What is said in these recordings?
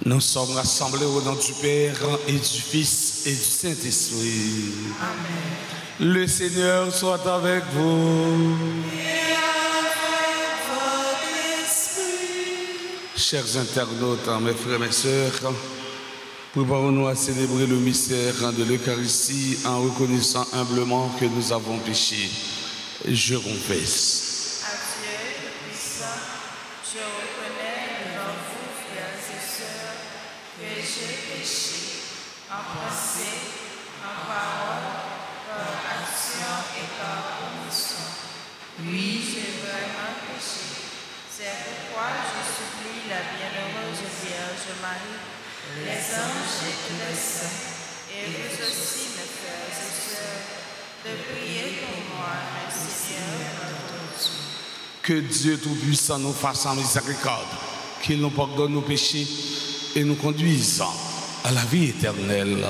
Nous sommes rassemblés au nom du Père et du Fils et du Saint-Esprit. Amen. Le Seigneur soit avec vous. Et avec votre esprit. Chers internautes, mes frères et mes sœurs, préparons-nous à célébrer le mystère de l'Eucharistie en reconnaissant humblement que nous avons péché. Je confesse. À Dieu Tout-Puissant, je reconnais devant vous, frères et sœurs, que j'ai péché en pensée, en parole, par action et par omission. Oui, j'ai vraiment péché. C'est pourquoi je supplie la bienheureuse Vierge Marie, les anges et tous les saints, et vous aussi, mes frères et sœurs, de prier pour moi, le Seigneur, notre Dieu. Que Dieu Tout-Puissant nous fasse en miséricorde, qu'il nous pardonne nos péchés et nous conduise à la vie éternelle.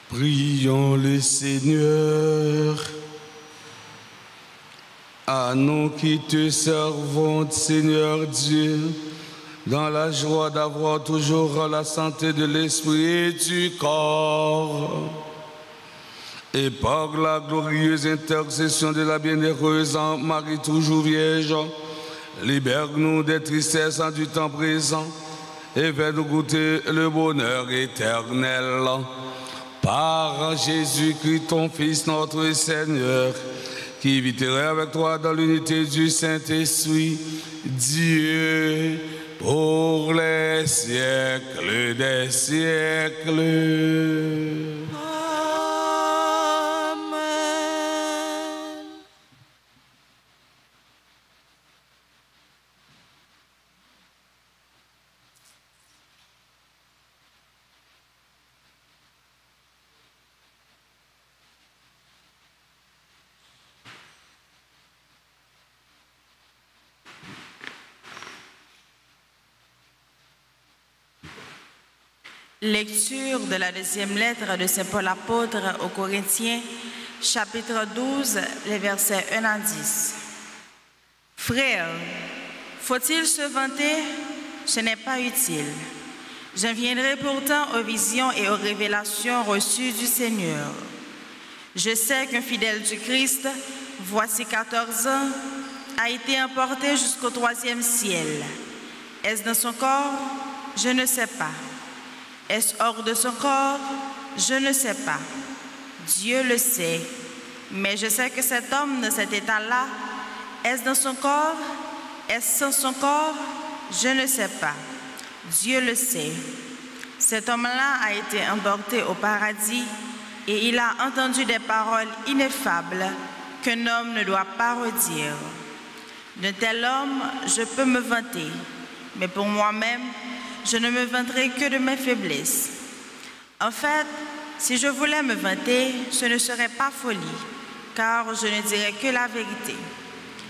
Prions le Seigneur. À nous qui te servons, Seigneur Dieu, dans la joie d'avoir toujours la santé de l'esprit et du corps, et par la glorieuse intercession de la bienheureuse Marie toujours Vierge, libère-nous des tristesses du temps présent et fais-nous goûter le bonheur éternel. Par Jésus-Christ, ton Fils, notre Seigneur, qui vivrait avec toi dans l'unité du Saint-Esprit, Dieu, pour les siècles des siècles. Lecture de la deuxième lettre de Saint Paul apôtre aux Corinthiens, chapitre 12, les versets 1 à 10. Frères, faut-il se vanter? Ce n'est pas utile. J'en viendrai pourtant aux visions et aux révélations reçues du Seigneur. Je sais qu'un fidèle du Christ, voici 14 ans, a été emporté jusqu'au 3e ciel. Est-ce dans son corps? Je ne sais pas. Est-ce hors de son corps? Je ne sais pas. Dieu le sait. Mais je sais que cet homme, dans cet état-là, est-ce dans son corps? Est-ce sans son corps? Je ne sais pas. Dieu le sait. Cet homme-là a été emporté au paradis et il a entendu des paroles ineffables qu'un homme ne doit pas redire. D'un tel homme, je peux me vanter, mais pour moi-même, je ne me vanterai que de mes faiblesses. En fait, si je voulais me vanter, ce ne serait pas folie, car je ne dirais que la vérité.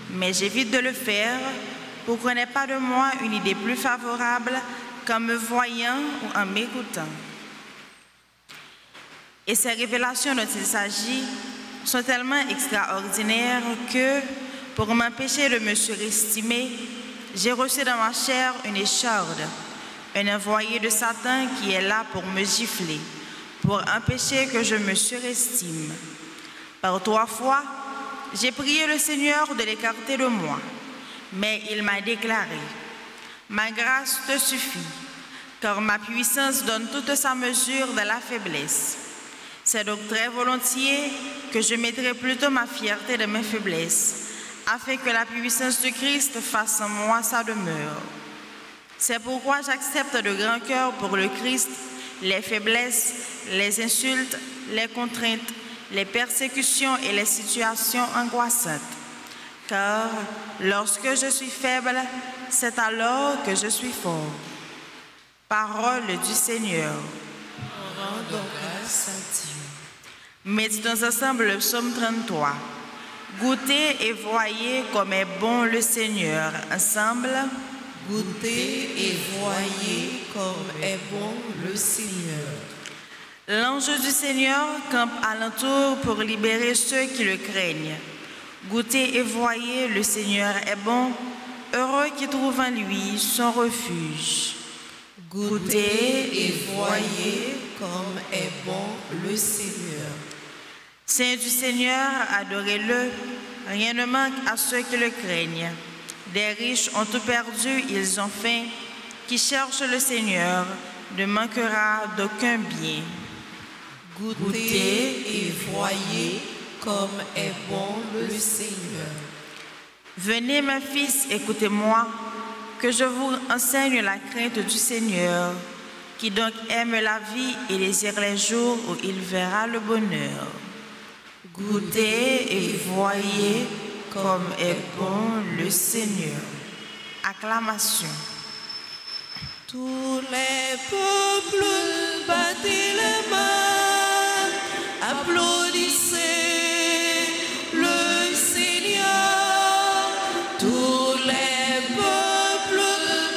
Mais j'évite de le faire pour qu'on n'ait pas de moi une idée plus favorable qu'en me voyant ou en m'écoutant. Et ces révélations dont il s'agit sont tellement extraordinaires que, pour m'empêcher de me surestimer, j'ai reçu dans ma chair une écharde, un envoyé de Satan qui est là pour me gifler, pour empêcher que je me surestime. Par 3 fois, j'ai prié le Seigneur de l'écarter de moi, mais il m'a déclaré, « Ma grâce te suffit, car ma puissance donne toute sa mesure dans la faiblesse. » C'est donc très volontiers que je mettrai plutôt ma fierté de mes faiblesses, afin que la puissance de Christ fasse en moi sa demeure. C'est pourquoi j'accepte de grand cœur pour le Christ les faiblesses, les insultes, les contraintes, les persécutions et les situations angoissantes. Car lorsque je suis faible, c'est alors que je suis fort. Parole du Seigneur. Rendons grâce à Dieu. Méditons ensemble le psaume 33. Goûtez et voyez comme est bon le Seigneur. Ensemble. Goûtez et voyez comme est bon le Seigneur. L'ange du Seigneur campe alentour pour libérer ceux qui le craignent. Goûtez et voyez, le Seigneur est bon, heureux qui trouve en lui son refuge. Goûtez et voyez comme est bon le Seigneur. Saint du Seigneur, adorez-le, rien ne manque à ceux qui le craignent. Des riches ont tout perdu, ils ont faim. Qui cherche le Seigneur ne manquera d'aucun bien. Goûtez et voyez comme est bon le Seigneur. Venez, mes fils, écoutez-moi, que je vous enseigne la crainte du Seigneur, qui donc aime la vie et désire les jours où il verra le bonheur. Goûtez et voyez comme est bon le Seigneur. Acclamation. Tous les peuples, battez les mains, applaudissez le Seigneur. Tous les peuples,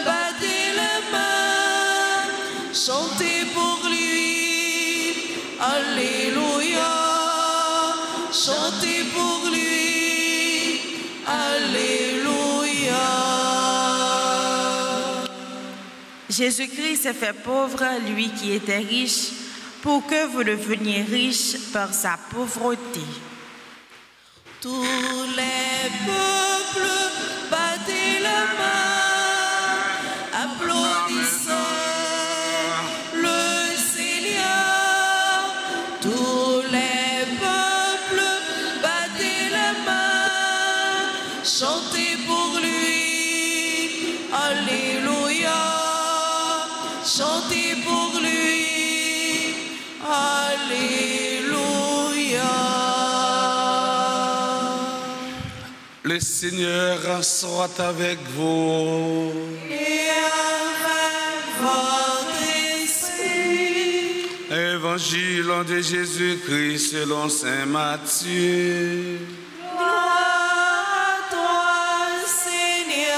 battez les mains, chantez pour lui, alléluia. Chantez pour lui, alléluia. Jésus-Christ s'est fait pauvre, lui qui était riche, pour que vous deveniez riches par sa pauvreté. Tous les peuples, battez la main, applaudissez le Seigneur. Tous les peuples, battez la main, chantez pour lui, alléluia. Chantez pour lui, alléluia. Le Seigneur soit avec vous. Et avec votre esprit. Évangile de Jésus-Christ selon saint Matthieu. Gloire à toi, Seigneur.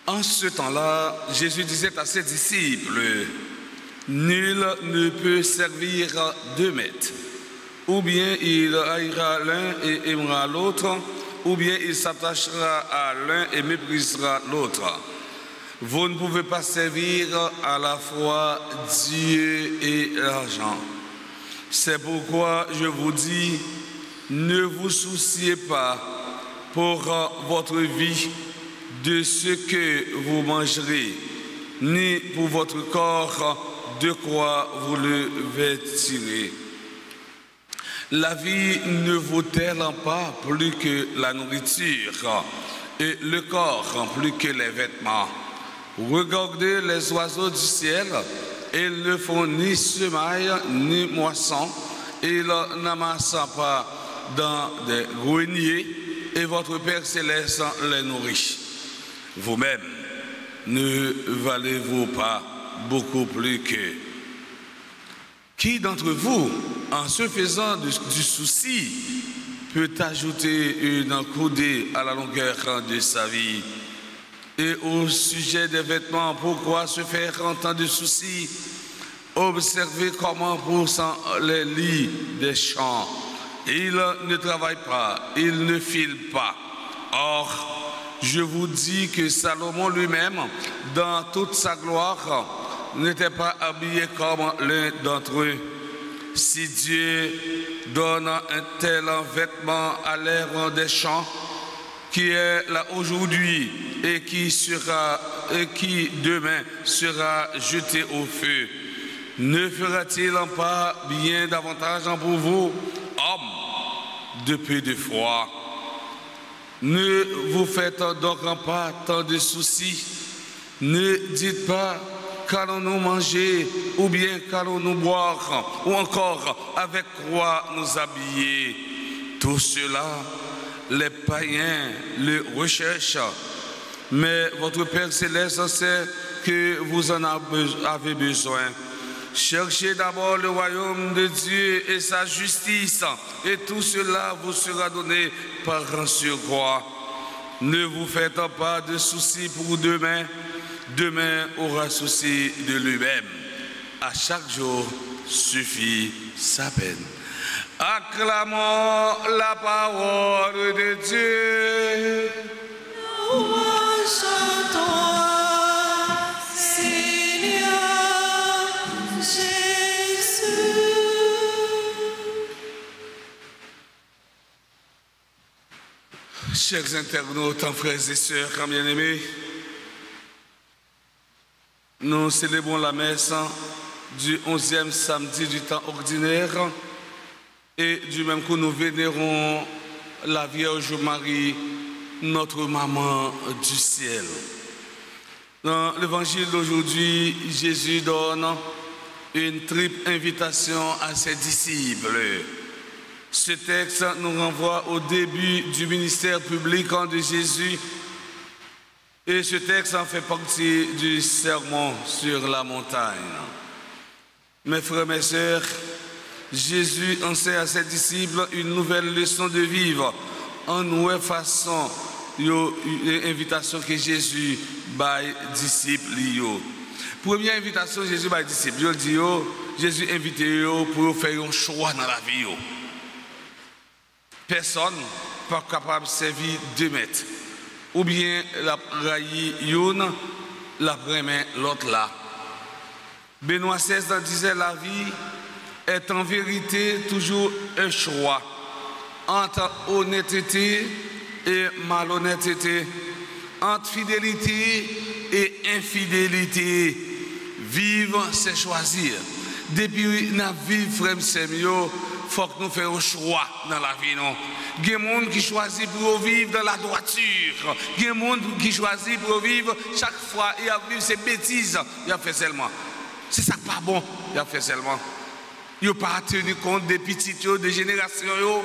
En ce temps-là, Jésus disait à ses disciples, « Nul ne peut servir 2 maîtres. Ou bien il haïra l'un et aimera l'autre, ou bien il s'attachera à l'un et méprisera l'autre. Vous ne pouvez pas servir à la fois Dieu et l'argent. C'est pourquoi je vous dis, ne vous souciez pas pour votre vie de ce que vous mangerez, ni pour votre corps de quoi vous le vêtirez. La vie ne vaut-elle pas plus que la nourriture et le corps plus que les vêtements? Regardez les oiseaux du ciel, ils ne font ni semaille ni moisson, ils n'amassent pas dans des greniers et votre Père céleste les nourrit. Vous-même, ne valez-vous pas beaucoup plus qu'eux? Qui d'entre vous, en se faisant du souci, peut ajouter une coudée à la longueur de sa vie? Et au sujet des vêtements, pourquoi se faire tant de soucis? Observez comment poussent les lits des champs. Ils ne travaillent pas, ils ne filent pas. Or, je vous dis que Salomon lui-même, dans toute sa gloire, n'était pas habillé comme l'un d'entre eux. Si Dieu donne un tel vêtement à l'herbe des champs, qui est là aujourd'hui et qui demain sera jeté au feu, ne fera-t-il pas bien davantage pour vous, hommes de peu de foi? Ne vous faites donc pas tant de soucis. Ne dites pas qu'allons-nous manger, ou bien qu'allons-nous boire, ou encore avec quoi nous habiller. Tout cela, les païens le recherchent. Mais votre Père Céleste sait que vous en avez besoin. Cherchez d'abord le royaume de Dieu et sa justice, et tout cela vous sera donné par un surcroît. Ne vous faites pas de soucis pour demain. Demain aura souci de lui-même. À chaque jour suffit sa peine. Acclamons la parole de Dieu. Louange à toi, Seigneur Jésus. Chers internautes, frères et sœurs, bien-aimés, nous célébrons la messe du 11e samedi du temps ordinaire et du même coup nous vénérons la Vierge Marie, notre maman du ciel. Dans l'évangile d'aujourd'hui, Jésus donne une triple invitation à ses disciples. Ce texte nous renvoie au début du ministère public de Jésus. Et ce texte en fait partie du sermon sur la montagne. Mes frères, mes sœurs, Jésus enseigne à ses disciples une nouvelle leçon de vivre en nouvelle façon, l'invitation que Jésus baille disciples. Première invitation Jésus baille disciples. Il dit Jésus invite pour faire un choix dans la vie. Personne n'est pas capable de servir 2 mètres. Ou bien la raille une, la première l'autre là. Benoît XVI disait la vie est en vérité toujours un choix entre honnêteté et malhonnêteté, entre fidélité et infidélité. Vivre, c'est choisir. Depuis la vie, frère Semio, il faut que nous fassions un choix dans la vie. Non? Il y a des gens qui choisissent pour vivre dans la droiture. Il y a des gens qui choisissent pour vivre chaque fois. Il a vu ces bêtises. Il a fait seulement. C'est ça pas bon. Il a fait seulement. Il n'a pas tenu compte des petits, des générations.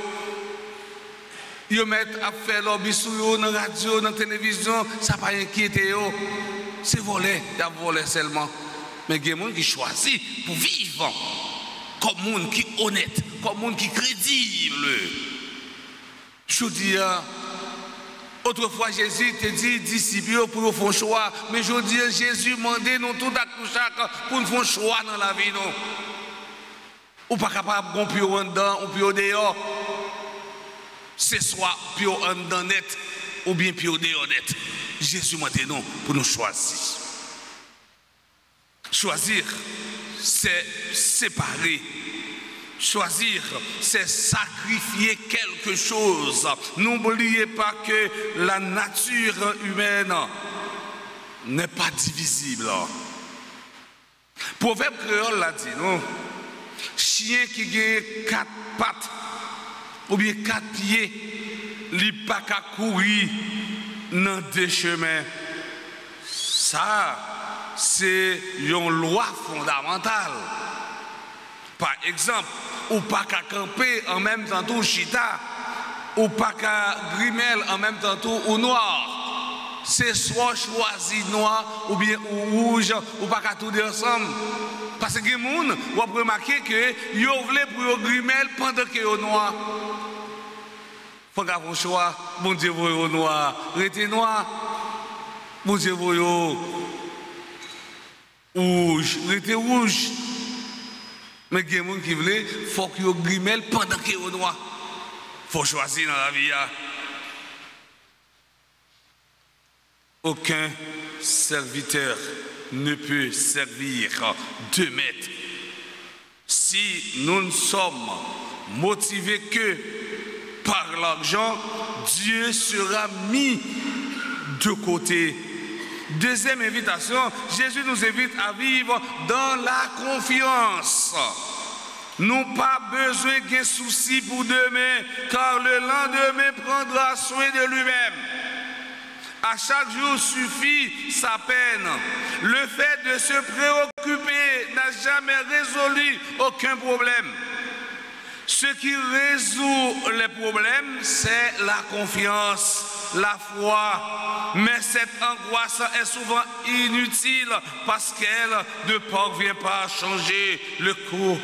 Ils mettent à faire leur bisou dans la radio, dans la télévision. Ça n'a pas inquiété. C'est volé. Il a volé seulement. Mais il y a des gens qui choisissent pour vivre comme monde qui est honnête, comme monde qui est crédible. Je dis, autrefois Jésus te dit, disciples pour nous faire un choix, mais je dis, Jésus demande nous tout à coup pour nous faire un choix dans la vie. Non? Ou pas capable de plus en dedans, ou plus au dehors. C'est soit plus en dedans net, ou bien plus au dehors net. Jésus demande nous pour nous choisir. Choisir, c'est séparer. Choisir, c'est sacrifier quelque chose. N'oubliez pas que la nature humaine n'est pas divisible. Proverbe créole l'a dit, non? Chien qui a 4 pattes ou bien 4 pieds, il n'a pas qu'à courir dans 2 chemins. Ça, c'est une loi fondamentale. Par exemple, ou pas qu'à camper en même temps tout chita, ou pas qu'à grimel en même temps tout ou noir. C'est soit choisi noir ou bien ou rouge, ou pas qu'à tout ensemble. Parce que les gens vont remarquer que ils veulent pour grimel pendant que au noir. Faut qu'on ait un choix, bon Dieu vous au noir, restez noir. Bon Dieu vous rouge, restez rouge. Mais il y a des gens qui veulent, il faut qu'ils aient grimel pendant qu'ils sont noirs. Il faut choisir dans la vie. Aucun serviteur ne peut servir deux maîtres. Si nous ne sommes motivés que par l'argent, Dieu sera mis de côté. Deuxième invitation, Jésus nous invite à vivre dans la confiance. Nous pas besoin d'un souci pour demain, car le lendemain prendra soin de lui-même. À chaque jour suffit sa peine. Le fait de se préoccuper n'a jamais résolu aucun problème. Ce qui résout les problèmes, c'est la confiance, la foi. Mais cette angoisse est souvent inutile parce qu'elle ne parvient pas à changer le cours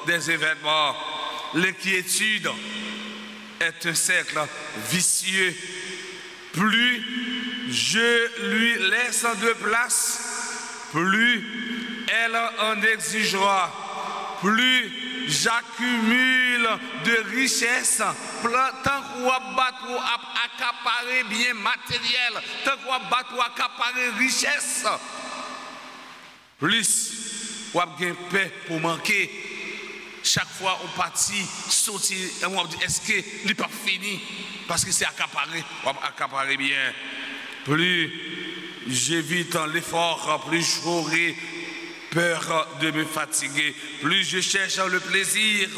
des événements. L'inquiétude est un cercle vicieux. Plus je lui laisse de place, plus elle en exigera. Plus j'accumule de richesses, tant qu'on va accaparer bien matériel, tant qu'on va accaparer richesse, plus on a paix pour manquer. Chaque fois on partit, sortir, et on dit est-ce que n'est pas fini? Parce que c'est accaparé, on va accaparer bien. Plus j'évite l'effort, plus j'aurai peur de me fatiguer. Plus je cherche le plaisir,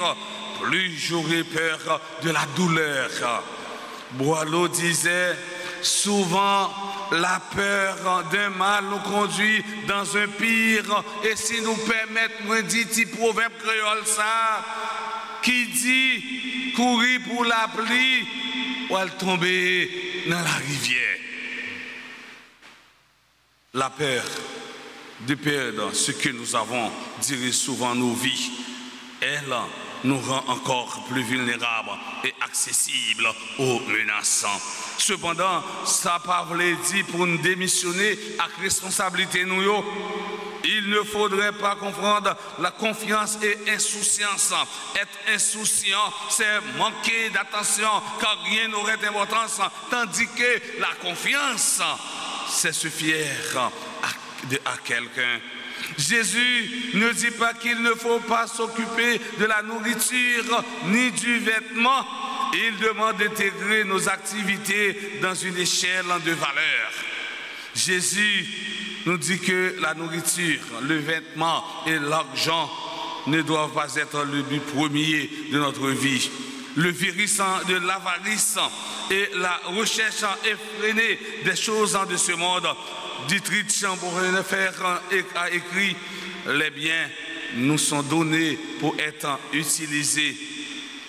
plus j'aurai peur de la douleur. Boileau disait, souvent la peur d'un mal nous conduit dans un pire. Et si nous permettons, moi dit petit proverbe créole ça, qui dit courir pour la pluie ou elle tomber dans la rivière. La peur de perdre ce que nous avons, dirige souvent nos vies. Elle nous rend encore plus vulnérables et accessibles aux menaces. Cependant, ça parle dit pour nous démissionner à responsabilité nous. Il ne faudrait pas confondre la confiance et insouciance. Être insouciant, c'est manquer d'attention car rien n'aurait d'importance, tandis que la confiance, c'est se fier à quelqu'un. Jésus ne dit pas qu'il ne faut pas s'occuper de la nourriture ni du vêtement. Il demande d'intégrer nos activités dans une échelle de valeur. Jésus nous dit que la nourriture, le vêtement et l'argent ne doivent pas être le but premier de notre vie. Le virus de l'avarice et la recherche effrénée des choses de ce monde. Dietrich Bonhoeffer a écrit « Les biens nous sont donnés pour être utilisés,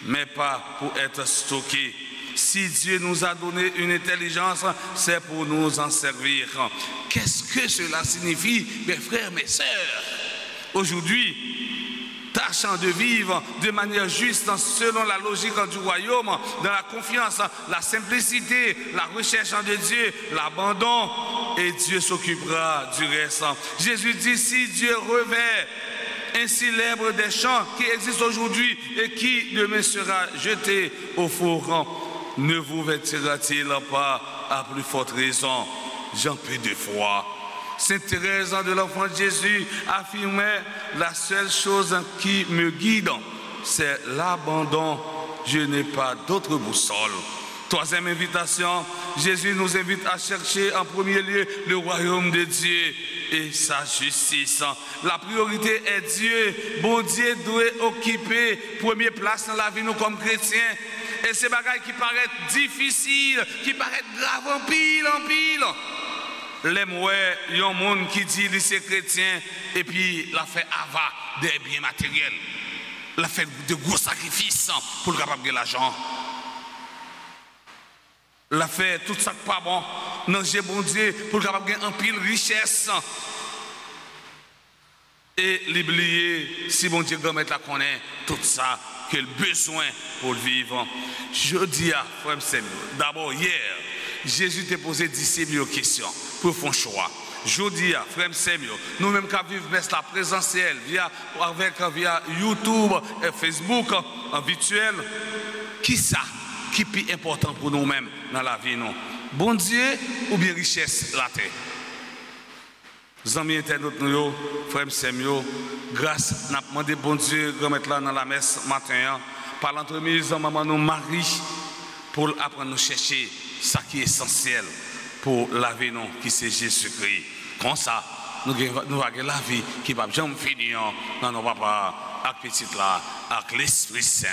mais pas pour être stockés. Si Dieu nous a donné une intelligence, c'est pour nous en servir. » Qu'est-ce que cela signifie, mes frères, mes sœurs? Aujourd'hui, tâchant de vivre de manière juste selon la logique du royaume, dans la confiance, la simplicité, la recherche de Dieu, l'abandon, et Dieu s'occupera du reste. Jésus dit, si Dieu revêt ainsi l'herbe des champs qui existe aujourd'hui et qui demain sera jeté au four, ne vous vêtira-t-il pas à plus forte raison? J'en peu de foi. Sainte Thérèse de l'Enfant Jésus affirmait, la seule chose qui me guide, c'est l'abandon. Je n'ai pas d'autre boussole. Troisième invitation, Jésus nous invite à chercher en premier lieu le royaume de Dieu et sa justice. La priorité est Dieu. Bon Dieu doit occuper première place dans la vie nous comme chrétiens. Et ces bagailles qui paraissent difficiles, qui paraissent graves en pile. Les mouais, il y a un monde qui dit qu'il est chrétien et puis il a fait avoir des biens matériels. Il a fait de gros sacrifices pour le capable de l'argent. Il a fait tout ça pas bon. Non, j'ai bon Dieu pour le capable de en pile richesse. Et l'oublier, si bon Dieu va mettre la connaît, tout ça, quel besoin pour vivre. Je dis à frère Samuel, d'abord hier, Jésus t'a posé disciples une question pour faire un choix. Je dis à frère Samuel, nous-mêmes qui vivons la présentielle via YouTube et Facebook en virtuel, qui ça qui est plus important pour nous-mêmes dans la vie nous? bon Dieu ou bien richesse la terre. Amis internautes, nous, frères Samuel, grâce, n'a demandé bon Dieu de remettre là dans la messe matin, par l'entremise de maman nous Marie, pour apprendre à nous chercher ce qui est essentiel pour la vie, nous, qui c'est Jésus-Christ. Comme ça, nous avons la vie qui va jamais finir dans nos papas, avec petit là, avec l'Esprit Saint.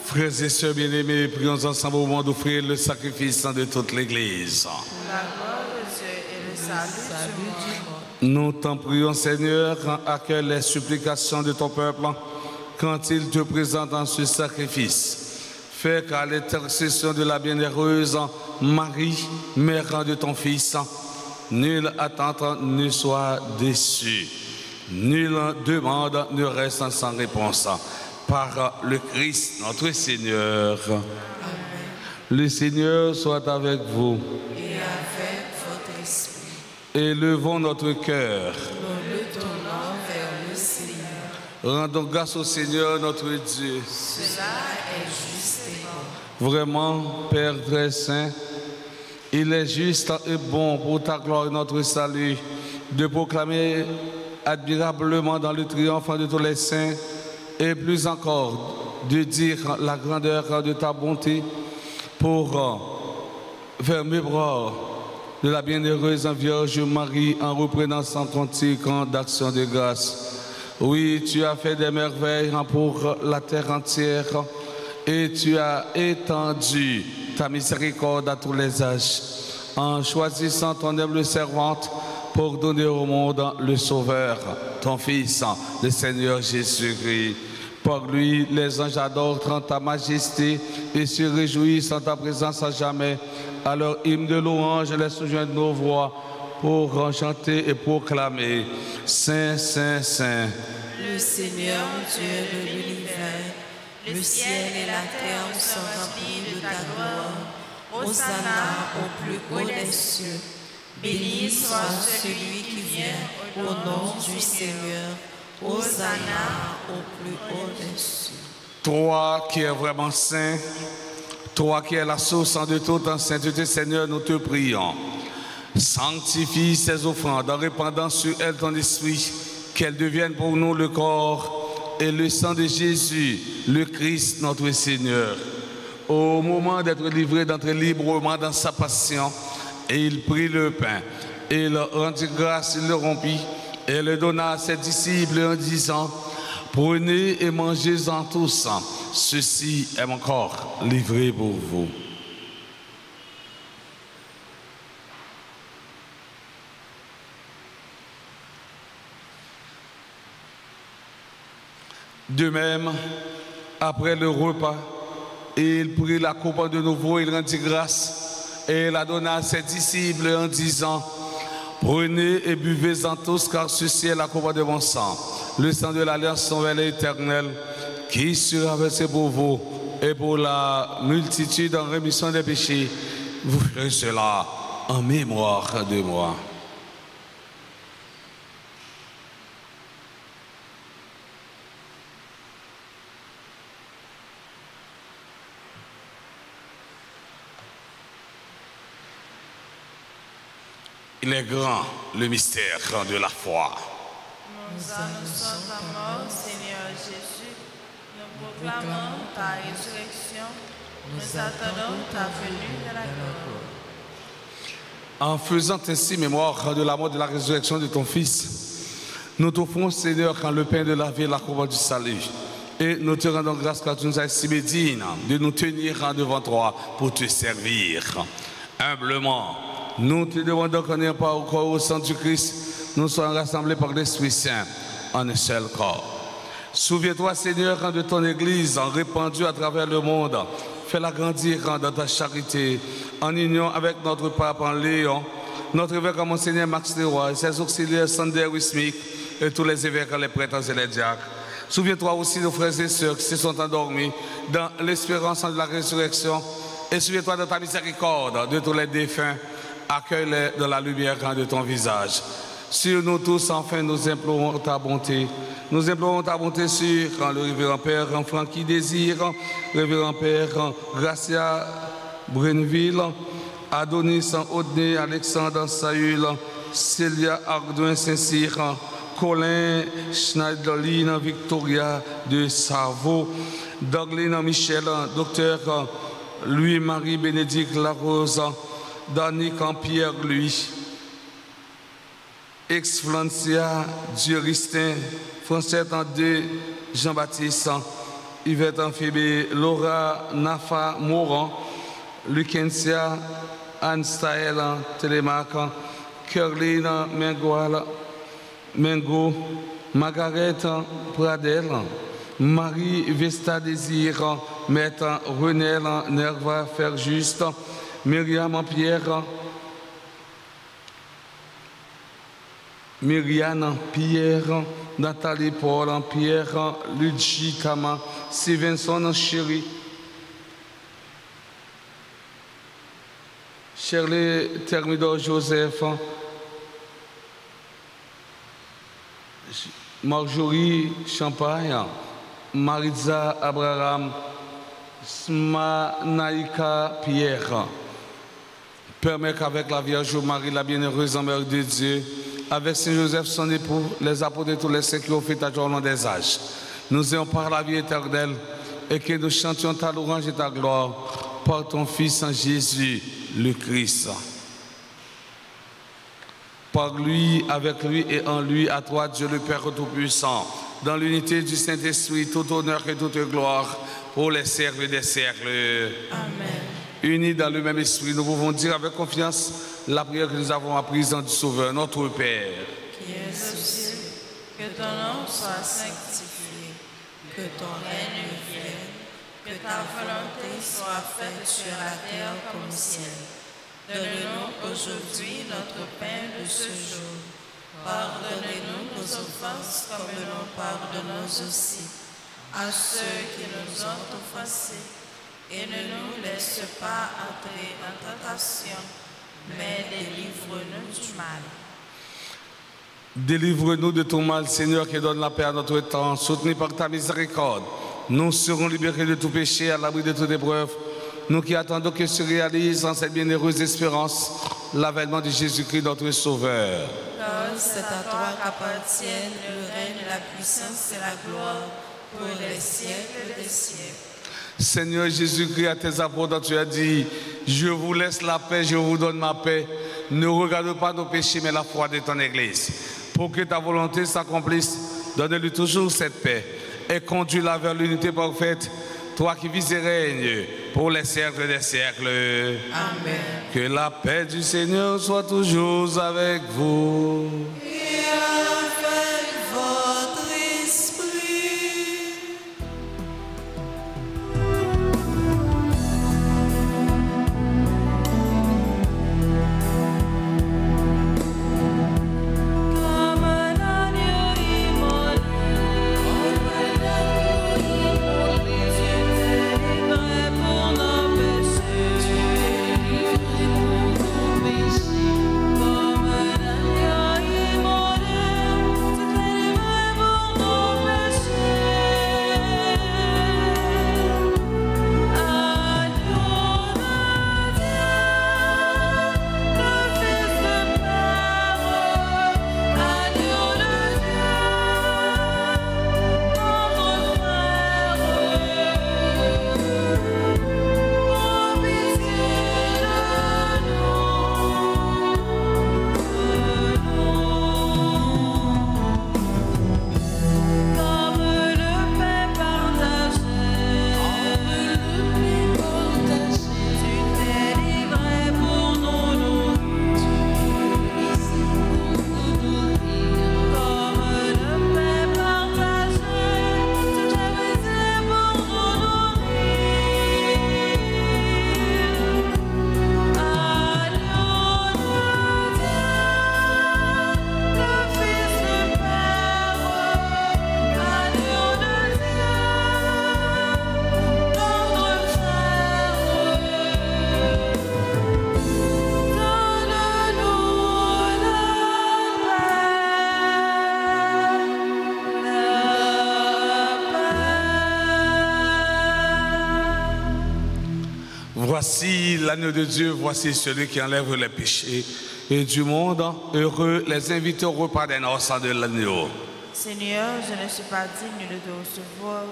Frères et sœurs bien-aimés, prions ensemble au moment d'offrir le sacrifice de toute l'Église. La gloire de Dieu et le salut du monde. Nous t'en prions, Seigneur, accueille les supplications de ton peuple quand il te présente en ce sacrifice. Fais qu'à l'intercession de la bienheureuse Marie, mère de ton Fils, nulle attente ne soit déçue, nulle demande ne reste sans réponse. Par le Christ, notre Seigneur. Amen. Le Seigneur soit avec vous. Et avec votre esprit. Élevons notre cœur. Nous le tournons vers le Seigneur. Rendons grâce au Seigneur, notre Dieu. Cela est juste et bon. Vraiment, Père très saint, il est juste et bon pour ta gloire et notre salut de proclamer admirablement dans le triomphe de tous les saints et plus encore de dire la grandeur de ta bonté pour vers mes bras de la bienheureuse Vierge Marie en reprenant son cantique d'action de grâce. Oui, tu as fait des merveilles pour la terre entière et tu as étendu ta miséricorde à tous les âges en choisissant ton humble servante pour donner au monde le Sauveur, ton Fils, le Seigneur Jésus-Christ. Par lui, les anges adorent ta majesté et se réjouissent en ta présence à jamais. Alors, hymne de louange, laisse joindre nos voix pour chanter et proclamer Saint, Saint, Saint. Le Seigneur, Dieu de l'univers, le ciel et la terre sont remplis de ta gloire. Hosanna au plus haut des cieux. Béni soit celui qui vient au nom du Seigneur. Hosanna au plus haut des cieux. Toi qui es vraiment saint, toi qui es la source de toute en sainteté, Seigneur, nous te prions. Sanctifie ces offrandes en répandant sur elles ton esprit, qu'elles deviennent pour nous le corps et le sang de Jésus, le Christ, notre Seigneur. au moment d'être livré, d'entrer librement dans sa passion, et il prit le pain, et il rendit grâce, il le rompit, et le donna à ses disciples en disant, prenez et mangez-en tous, ceci est mon corps livré pour vous. De même, après le repas, il prit la coupe de nouveau, il rendit grâce et la donna à ses disciples en disant, prenez et buvez-en tous, car ceci est la coupe de mon sang, le sang de l'alliance nouvelle et éternelle, qui sera versé pour vous et pour la multitude en rémission des péchés. Vous ferez cela en mémoire de moi. Il est grand, le mystère de la foi. Nous annonçons ta mort, Seigneur Jésus. Nous proclamons ta résurrection. Nous attendons ta venue de la gloire. En faisant ainsi mémoire de la mort et de la résurrection de ton Fils, nous t'offrons, Seigneur, quand le pain de la vie et la coupe du salut. Et nous te rendons grâce car tu nous as estimé dignes de nous tenir devant toi pour te servir. Humblement, nous te demandons qu'on n'ait pas au corps au sang du Christ, nous soyons rassemblés par l'Esprit Saint en un seul corps. Souviens-toi, Seigneur, de ton Église répandue à travers le monde. Fais-la grandir dans ta charité, en union avec notre pape en Léon, notre évêque Monseigneur Max Leroy, ses auxiliaires Sander Wismik et tous les évêques, les prêtres et les diacres. Souviens-toi aussi de nos frères et sœurs qui se sont endormis dans l'espérance de la résurrection. Et souviens-toi de ta miséricorde de tous les défunts. Accueille-les dans la lumière de ton visage. Sur nous tous, enfin, nous implorons ta bonté. Nous implorons ta bonté sur le révérend Père Francky Désir, révérend Père Gracia Brenville, Adonis Odné, Alexandre Saül, Célia Ardouin Saint-Cyr, Colin Schneiderline, Victoria de Savo, Dougline Michel, docteur Louis-Marie Bénédicte Larose, Danick Pierre Louis, Ex-Flancia Duristin, Francette André Jean-Baptiste, Yvette Amphibé, Laura Nafa Moran, Lucentia Anne Staël Télémac, Caroline Mengo, Margaret Pradel, Marie Vesta Désir, Maître Renel Nerva Ferjuste, Myriam Pierre, Myriane Pierre, Nathalie Paul Pierre, Luigi Kama, Stevenson Chéri, Shirley Thermidor Joseph, Marjorie Champagne, Maritza Abraham, Smanaïka Pierre. Permets qu'avec la Vierge Marie, la bienheureuse Mère de Dieu, avec Saint Joseph, son époux, les apôtres et tous les saints qui ont fait ta joie au long des âges, nous ayons par la vie éternelle et que nous chantions ta louange et ta gloire par ton Fils en Jésus, le Christ. Par lui, avec lui et en lui, à toi, Dieu le Père Tout-Puissant, dans l'unité du Saint-Esprit, tout honneur et toute gloire pour les siècles des siècles. Amen. Unis dans le même esprit, nous pouvons dire avec confiance la prière que nous avons apprise du Sauveur, notre Père. Qui es aux cieux, que ton nom soit sanctifié, que ton règne vienne, que ta volonté soit faite sur la terre comme au ciel. Donne-nous aujourd'hui notre pain de ce jour. Pardonnez-nous nos offenses comme nous pardonnons aussi à ceux qui nous ont offensés. Et ne nous laisse pas entrer en tentation, mais délivre-nous du mal. Délivre-nous de tout mal, Seigneur, qui donne la paix à notre temps. Soutenu par ta miséricorde, nous serons libérés de tout péché, à l'abri de toute épreuve. Nous qui attendons que se réalise en cette bienheureuse espérance l'avènement de Jésus-Christ, notre Sauveur. Car c'est à toi qu'appartiennent le règne, la puissance et la gloire pour les siècles des siècles. Seigneur Jésus-Christ, à tes apôtres, tu as dit, je vous laisse la paix, je vous donne ma paix. Ne regarde pas nos péchés, mais la foi de ton Église. Pour que ta volonté s'accomplisse, donne-lui toujours cette paix et conduis-la vers l'unité parfaite. Toi qui vis et règnes pour les siècles des siècles. Amen. Que la paix du Seigneur soit toujours avec vous. Et avec votre esprit. Voici l'agneau de Dieu, voici celui qui enlève les péchés et du monde. Heureux les invités au repas des noces de l'agneau. Seigneur, je ne suis pas digne de te recevoir,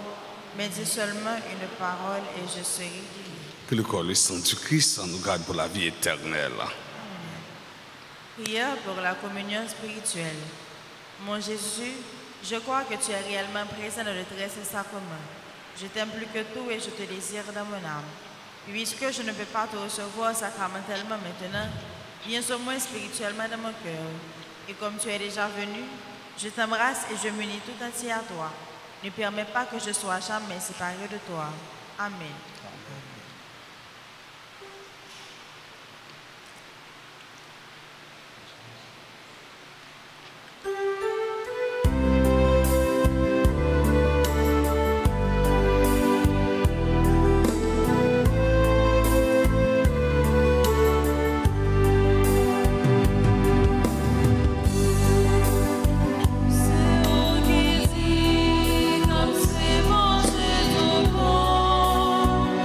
mais dis seulement une parole et je serai guéri. Que le corps et le sang du Christ nous garde pour la vie éternelle. Prière pour la communion spirituelle. Mon Jésus, je crois que tu es réellement présent dans le très saint sacrement. Je t'aime plus que tout et je te désire dans mon âme. Puisque je ne peux pas te recevoir sacramentellement maintenant, viens au moins spirituellement dans mon cœur. Et comme tu es déjà venu, je t'embrasse et je m'unis tout entier à toi. Ne permets pas que je sois jamais séparé de toi. Amen. Comme c'est manger tout bon.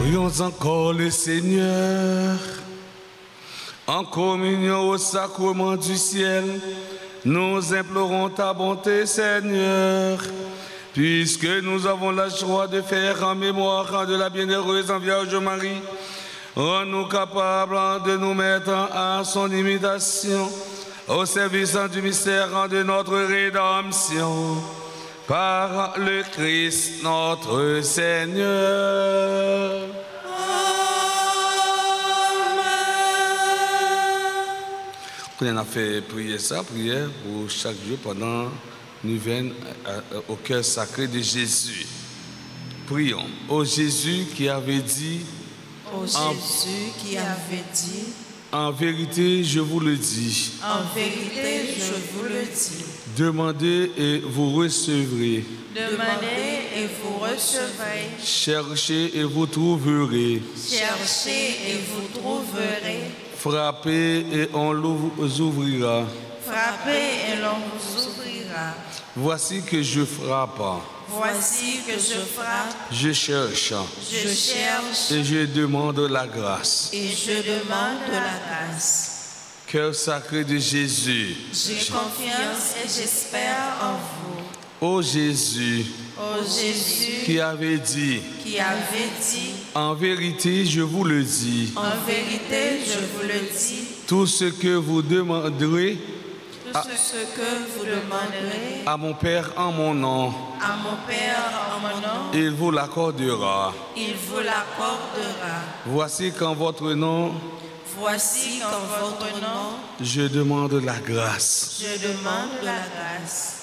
Prions encore le Seigneur. En communion au sacrement du ciel, nous implorons ta bonté, Seigneur, puisque nous avons la joie de faire en mémoire de la bienheureuse Vierge Marie. Rends-nous capables de nous mettre à son imitation, au service du mystère de notre rédemption, par le Christ notre Seigneur. On a fait prière pour chaque jour pendant nous venons au cœur sacré de Jésus. Prions. Ô Jésus qui avait dit, en vérité, je vous le dis. En vérité, je vous le dis. Demandez et vous recevrez. Demandez et vous recevrez. Cherchez et vous trouverez. Cherchez et vous trouverez. Frappez et on vous ouvrira. Frappez et l'on vous ouvrira. Voici que je frappe. Voici que je frappe. Je cherche. Je cherche. Et je demande la grâce. Et je demande la grâce. Cœur sacré de Jésus. J'ai confiance et j'espère en vous. Ô Jésus. Ô Jésus. Qui avait dit. En vérité, je vous le dis. En vérité, je vous le dis. Tout ce que vous demanderez. Tout ce que vous demanderez à mon Père en mon nom. À mon Père en mon nom. Il vous l'accordera. Il vous l'accordera. Voici qu'en votre nom. Voici qu'en votre nom. Je demande la grâce. Je demande la grâce.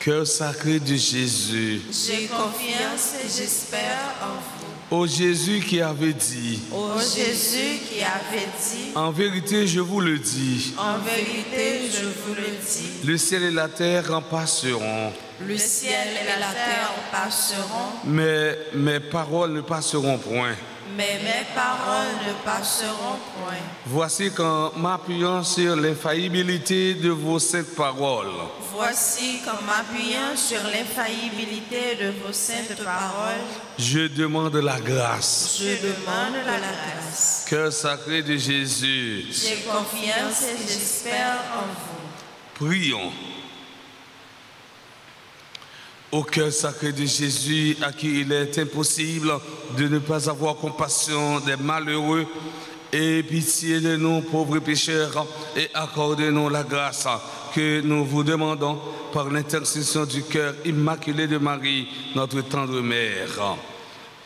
Cœur sacré de Jésus. J'ai confiance et j'espère en vous. Ô Jésus qui avait dit. Ô Jésus qui avait dit. En vérité, je vous le dis. En vérité, je vous le dis. Le ciel et la terre en passeront. Le ciel et la terre passeront. Mais mes paroles ne passeront point. Mais mes paroles ne passeront point. Voici qu'en m'appuyant sur l'infaillibilité de vos saintes paroles. Voici qu'en m'appuyant sur l'infaillibilité de vos saintes paroles. Je demande la grâce. Je demande la grâce. Cœur sacré de Jésus. J'ai confiance et j'espère en vous. Prions. Au cœur sacré de Jésus, à qui il est impossible de ne pas avoir compassion des malheureux, aie pitié de nous, pauvres pécheurs, et accordez-nous la grâce que nous vous demandons par l'intercession du cœur immaculé de Marie, notre tendre mère.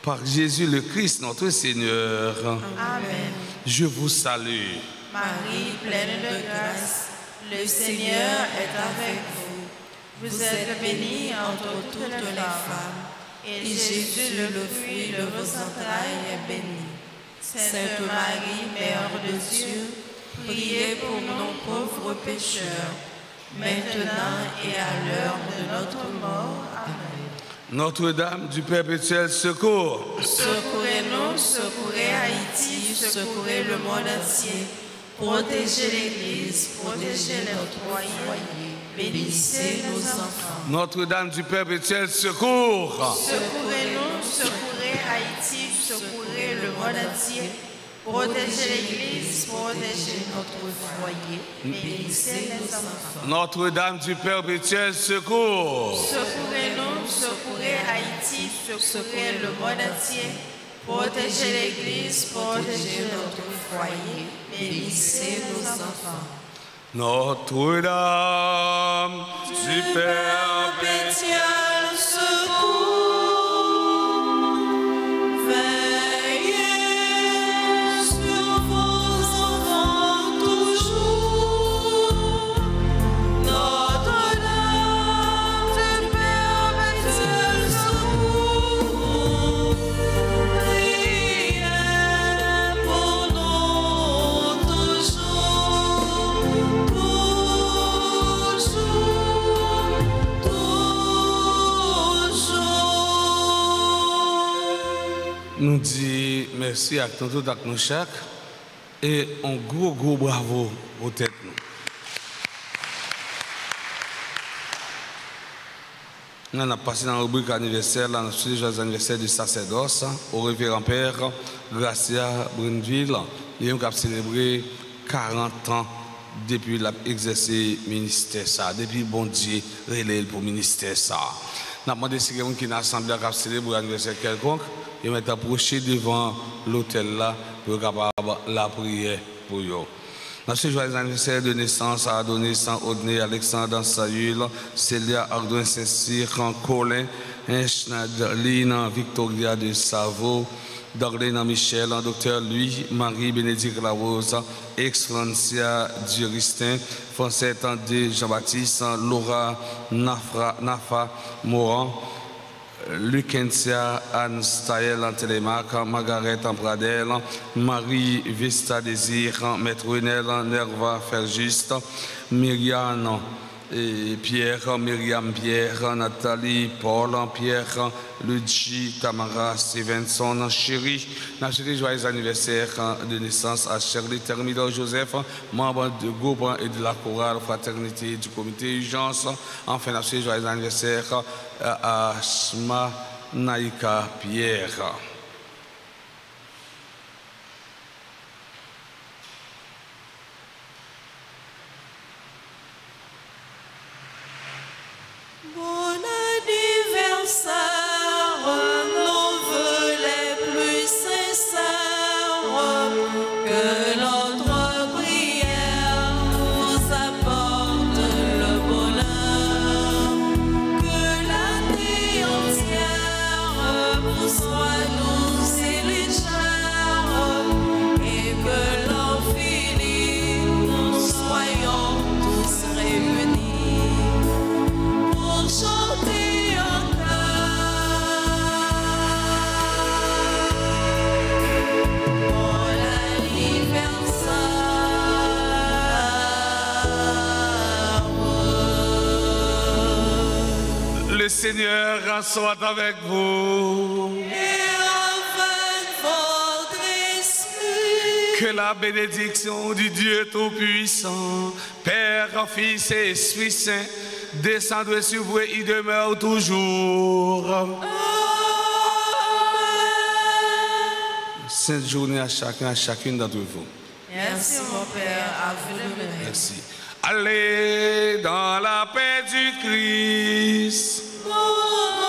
Par Jésus le Christ, notre Seigneur. Amen. Je vous salue. Marie, pleine de grâce, le Seigneur est avec vous. Vous êtes bénie entre toutes les femmes, et Jésus, le fruit de vos entrailles, est béni. Sainte Marie, Mère de Dieu, priez pour nos pauvres pécheurs, maintenant et à l'heure de notre mort. Amen. Notre-Dame du Perpétuel secours. Secourez-nous, secourez Haïti, secourez le monde entier. Protégez l'Église, protégez notre foyer. Bénissez nos enfants. Notre-Dame du Perpétuel secours. Secourez-nous, secourez Haïti, secourez le monde entier. Protégez l'Église, protégez notre foyer. Bénissez les enfants. Notre-Dame du Perpétuel secours. Secourez-nous, secourez Haïti, secourez le monde entier. Protégez l'Église, protégez notre foyer. Bénissez nos enfants. Notre-Dame du Perpétuel secours, veillez sur vos enfants toujours. Notre-Dame du Perpétuel secours, priez pour nous toujours. Nous disons merci à tout à nous chaque et un gros bravo pour tête nous. On a passé dans la rubrique anniversaire, là, nous joyeux anniversaire du sacerdoce au révérend père Gracia Brunville. Et on a célébré 40 ans depuis l'exercice ministère ça, depuis bon Dieu relève pour ministère ça. Nous avons demandé si quelqu'un qui n'a assemblé à célébrer l'anniversaire quelconque, il va approché devant l'hôtel là pour capable la prière pour eux. Dans ce joyeux anniversaire de naissance à Adonis, Odné, Alexandre, Sayul, Célia, Ardouin, Saint-Cyr, Colin, Schneiderline, Victoria de Savo, Darlene Michel, Docteur Louis, Marie-Bénédicte Larose, Ex-Francia Duristin, Français Tandé, Jean-Baptiste, Laura Nafa Moran, Lucentia Anne Staël en Télémac, Margaret en Pradel, Marie Vista Désir, Maître Renel, Nerva Fergiste, Myriam Pierre, Myriam Pierre, Nathalie Paul, Pierre, Luigi, Tamara, Stevenson, Chérie, joyeux anniversaire de naissance à Shirley Thermidor Joseph, membre du groupe et de la chorale fraternité du comité urgence. Enfin, joyeux anniversaire à Shma Naïka Pierre. Le Seigneur soit avec vous. Et avec votre esprit. Que la bénédiction du Dieu Tout-Puissant, Père, Fils et Esprit Saint, descende sur vous et y demeure toujours. Amen. Sainte journée à chacun, à chacune d'entre vous. Merci mon Père, à vous de même. Merci. Allez dans la paix du Christ. Bon